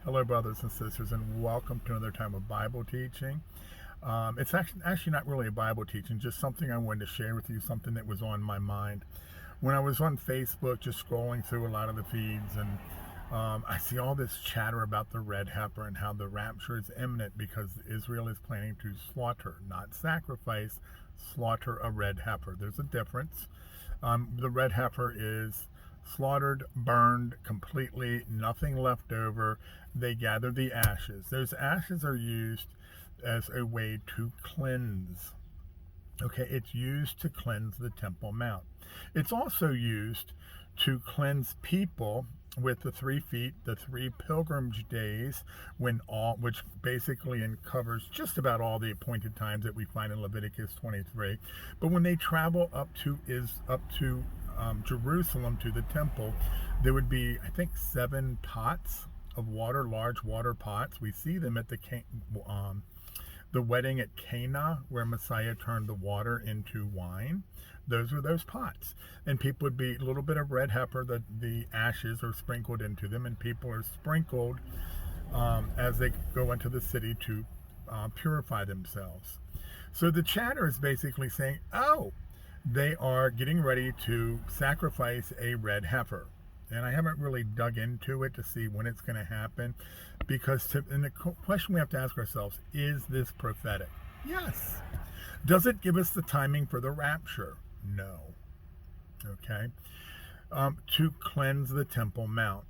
Hello, brothers and sisters, and welcome to another time of Bible teaching. It's actually not really a Bible teaching, just something I wanted to share with you, something that was on my mind. When I was on Facebook, just scrolling through a lot of the feeds, and I see all this chatter about the red heifer and how the rapture is imminent because Israel is planning to slaughter, not sacrifice, slaughter a red heifer. There's a difference. The red heifer is slaughtered, burned completely, nothing left over. They gather the ashes. Those ashes are used as a way to cleanse. Okay, it's used to cleanse the Temple Mount. It's also used to cleanse people with the 3 feet, the 3 pilgrimage days, which basically covers just about all the appointed times that we find in Leviticus 23. But when they travel up to Jerusalem to the temple, there would be, I think, 7 pots of water, large water pots. We see them at the wedding at Cana, where Messiah turned the water into wine. Those were those pots, and people would be a little bit of red heifer. The ashes are sprinkled into them, and people are sprinkled as they go into the city to purify themselves. So the chatter is basically saying, oh, they are getting ready to sacrifice a red heifer. And I haven't really dug into it to see when it's going to happen, because and the question we have to ask ourselves, is this prophetic? Yes. Does it give us the timing for the rapture? No. Okay. To cleanse the Temple Mount.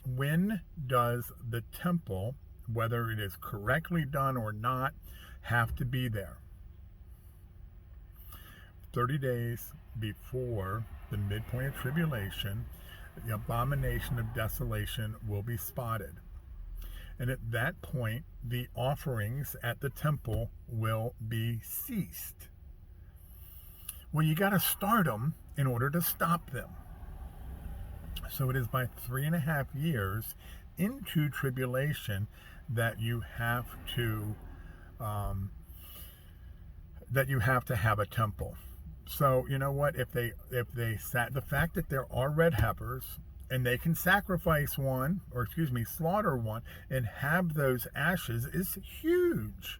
When does the temple, whether it is correctly done or not, have to be there? 30 days before the midpoint of tribulation, the abomination of desolation will be spotted. And at that point, the offerings at the temple will be ceased. Well, you got to start them in order to stop them. So it is by 3.5 years into tribulation that you have to have a temple. So you know what? If the fact that there are red heifers and they can sacrifice one, or slaughter one, and have those ashes is huge.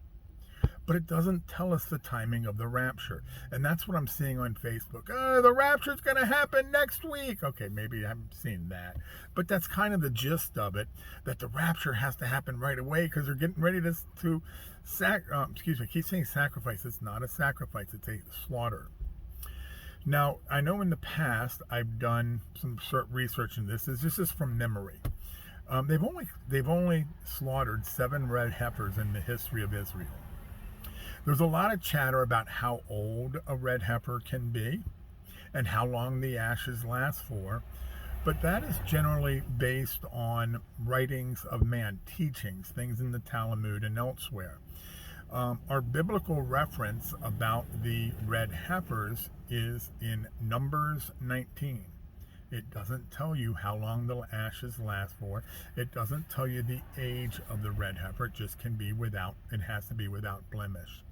But it doesn't tell us the timing of the rapture. And that's what I'm seeing on Facebook. Oh, the rapture is going to happen next week. Okay, maybe I haven't seen that. But that's kind of the gist of it, that the rapture has to happen right away because they're getting ready to I keep saying sacrifice. It's not a sacrifice. It's a slaughter. Now, I know in the past I've done some research in this. This is from memory. They've only slaughtered 7 red heifers in the history of Israel. There's a lot of chatter about how old a red heifer can be and how long the ashes last for, but that is generally based on writings of man, teachings, things in the Talmud and elsewhere. Our biblical reference about the red heifers is in Numbers 19. It doesn't tell you how long the ashes last for. It doesn't tell you the age of the red heifer. It just has to be without blemish.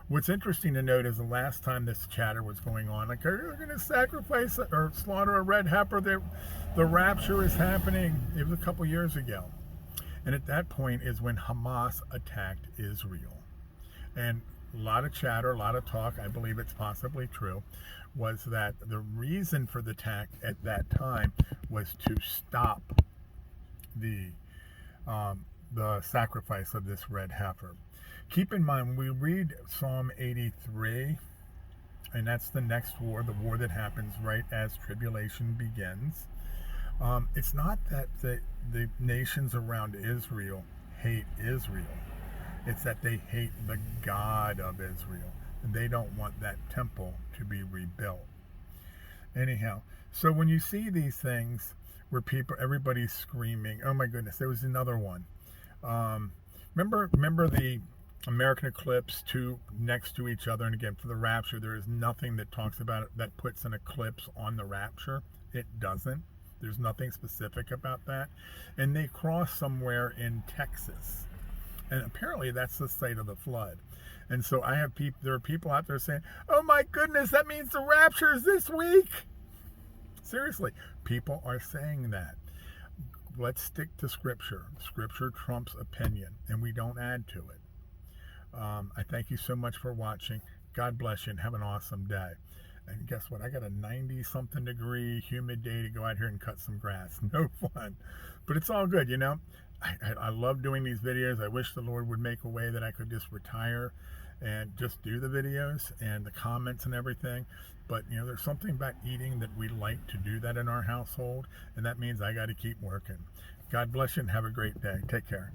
What's interesting to note is the last time this chatter was going on, like, are you going to sacrifice or slaughter a red heifer? The rapture is happening. It was a couple years ago. And at that point is when Hamas attacked Israel. And a lot of chatter, a lot of talk, I believe it's possibly true, was that the reason for the attack at that time was to stop the sacrifice of this red heifer. Keep in mind, when we read Psalm 83, and that's the next war, the war that happens right as tribulation begins, it's not that the nations around Israel hate Israel. It's that they hate the God of Israel, and they don't want that temple to be rebuilt. Anyhow, so when you see these things where everybody's screaming, oh my goodness, there was another one. Remember the American eclipse, 2 next to each other, and again, for the rapture, there is nothing that talks about it that puts an eclipse on the rapture. It doesn't. There's nothing specific about that. And they cross somewhere in Texas. And apparently that's the site of the flood. And so there are people out there saying, oh my goodness, that means the rapture is this week. Seriously, people are saying that. let's stick to Scripture. Scripture trumps opinion, and we don't add to it. I thank you so much for watching. God bless you and have an awesome day. And guess what? I got a 90-something degree humid day to go out here and cut some grass. No fun. But it's all good, you know. I love doing these videos. I wish the Lord would make a way that I could just retire and just do the videos and the comments and everything. But, you know, there's something about eating that we like to do that in our household. And that means I got to keep working. God bless you and have a great day. Take care.